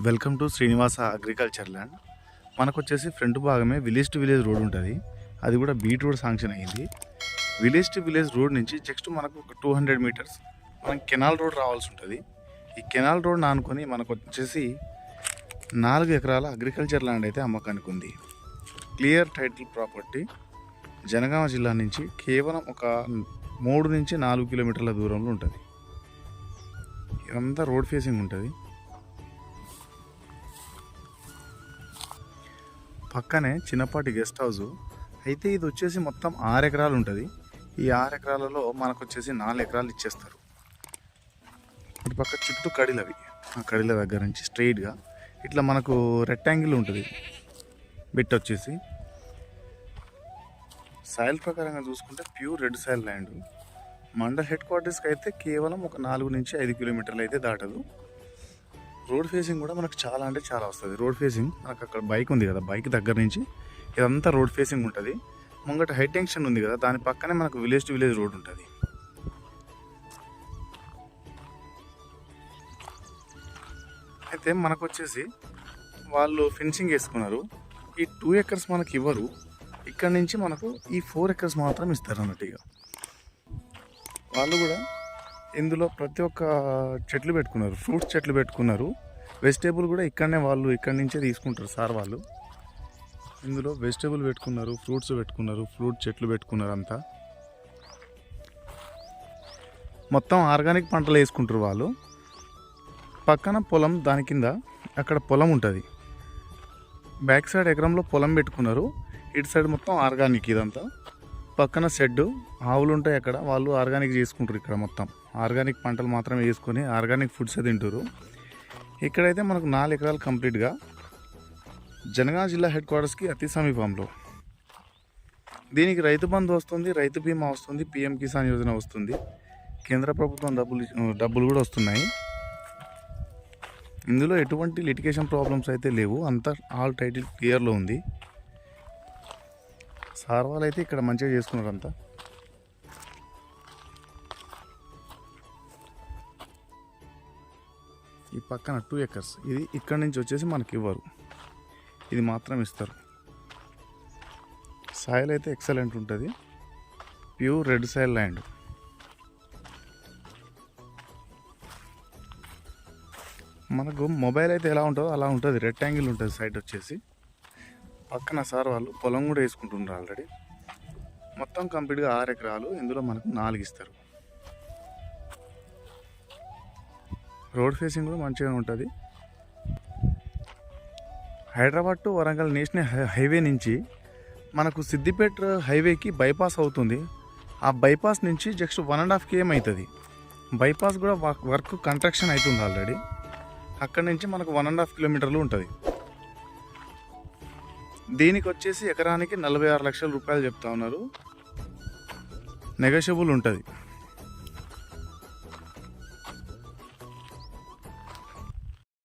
Welcome to Srinivasa agriculture land. మనకు వచ్చేసి front భాగమే విలేజ్ టు విలేజ్ రోడ్ ఉంటుంది. అది కూడా బీట్ రోడ్ శాంక్షన్ అయ్యింది. విలేజ్ టు విలేజ్ రోడ్ నుంచి జస్ట్ మనకు ఒక 200 మీటర్స్ మనం కెనాల్ రోడ్ రావాల్సి ఉంటుంది. ఈ కెనాల్ రోడ్ ఆనుకొని మనకు వచ్చేసి 4 ఎకరాల అగ్రికల్చర్ ల్యాండ్ అయితే అమ్మకానికి ఉంది. Clear title property. జనగామ జిల్లా నుంచి కేవలం ఒక 3 నుంచి 4 కిలోమీటర్ల దూరంలో ఉంటుంది. ఇదంతా రోడ్ ఫేసింగ్ ఉంటుంది. పక్కనే చిన్నపాటి గెస్ట్ హౌస్ అయితే. ఇది వచ్చేసి మొత్తం 6 ఎకరాలు ఉంటుంది. ఈ 6 ఎకరాలలో మనకు వచ్చేసి 4 ఎకరాలు ఇచ్చేస్తారు. ఇటు పక్క చుట్టూ కడిలవి, ఆ కడిల దగ్గర నుంచి స్ట్రైట్గా ఇట్లా మనకు రెక్టాంగిల్ ఉంటుంది. బిట్ వచ్చేసి సాయిల్ ప్రకారంగా చూసుకుంటే pure red soil land. Mandal head క్వార్టర్స్కి అయితే కేవలం ఒక 4 నుంచి 5 కిలోమీటర్లు అయితే దాటదు. రోడ్ ఫేసింగ్ కూడా మనకు చాలా అంటే చాలా వస్తుంది. రోడ్ ఫేసింగ్ మనకు అక్కడ బైక్ ఉంది కదా, బైక్ దగ్గర నుంచి ఇదంతా రోడ్ ఫేసింగ్ ఉంటుంది. ముంగట హై టెన్షన్ ఉంది కదా, దాని పక్కనే మనకు విలేజ్ టు విలేజ్ రోడ్ ఉంటుంది. అయితే మనకు వచ్చేసి వాళ్ళు ఫెన్సింగ్ వేసుకున్నారు. ఈ 2 ఎకర్స్ మనకి ఇవ్వరు. ఇక్కడ నుంచి మనకు ఈ 4 ఎకర్స్ మాత్రం ఇస్తారు అన్నట్టుగా. వాళ్ళు కూడా ఇందులో ప్రతి ఒక్క చెట్లు పెట్టుకున్నారు, ఫ్రూట్స్ చెట్లు పెట్టుకున్నారు. వెజిటేబుల్ కూడా ఇక్కడి నుంచే తీసుకుంటారు సార్ వాళ్ళు. ఇందులో వెజిటేబుల్ పెట్టుకున్నారు, ఫ్రూట్స్ పెట్టుకున్నారు, ఫ్రూట్ చెట్లు పెట్టుకున్నారు. అంతా మొత్తం ఆర్గానిక్ పంటలు వేసుకుంటారు వాళ్ళు. పక్కన పొలం, దాని కింద అక్కడ పొలం ఉంటుంది. బ్యాక్ సైడ్ ఎకరంలో పొలం పెట్టుకున్నారు. ఇటు సైడ్ మొత్తం ఆర్గానిక్. ఇదంతా పక్కన షెడ్, ఆవులు ఉంటాయి అక్కడ. వాళ్ళు ఆర్గానిక్ చేసుకుంటారు. ఇక్కడ మొత్తం ఆర్గానిక్ పంటలు మాత్రమే వేసుకొని ఆర్గానిక్ ఫుడ్స్ తింటారు. ఇక్కడైతే మనకు 4 ఎకరాలు కంప్లీట్గా జనగామ జిల్లా హెడ్ క్వార్టర్స్కి అతి సమీపంలో. దీనికి రైతు బంధు వస్తుంది, రైతు బీమా వస్తుంది, పిఎం కిసాన్ యోజన వస్తుంది, కేంద్ర ప్రభుత్వం డబ్బులు కూడా వస్తున్నాయి. ఇందులో ఎటువంటి లిటిగేషన్ ప్రాబ్లమ్స్ అయితే లేవు. అంతా ఆల్ టైటిల్ క్లియర్లో ఉంది. సార్ వాళ్ళు అయితే ఇక్కడ మంచిగా చేసుకున్నారు అంతా. ఈ పక్కన 2 ఎకర్స్ ఇది. ఇక్కడ నుంచి వచ్చేసి మనకి ఇవ్వరు, ఇది మాత్రం ఇస్తారు. సాయిల్ అయితే ఎక్సలెంట్ ఉంటుంది. Pure red soil land. మనకు మొబైల్ అయితే ఎలా ఉంటుందో అలా ఉంటుంది. రెక్టాంగిల్ ఉంటుంది సైడ్ వచ్చేసి. పక్కన సార్ వాళ్ళు పొలం కూడా వేసుకుంటున్నారు ఆల్రెడీ. మొత్తం కంప్లీట్గా 6 ఎకరాలు. ఇందులో మనకు 4 ఇస్తారు. రోడ్ ఫేసింగ్ కూడా మంచిగా ఉంటుంది. Hyderabad to Warangal national highway నుంచి మనకు సిద్దిపేట హైవేకి బైపాస్ అవుతుంది. ఆ బైపాస్ నుంచి జస్ట్ 1.5 km అవుతుంది. బైపాస్ కూడా వర్క్ కన్స్ట్రక్షన్ అవుతుంది ఆల్రెడీ. అక్కడి నుంచి మనకు 1.5 కిలోమీటర్లు ఉంటుంది. దీనికి వచ్చేసి ఎకరానికి 46 లక్షల రూపాయలు చెప్తా ఉన్నారు. నెగోషియబుల్ ఉంటుంది.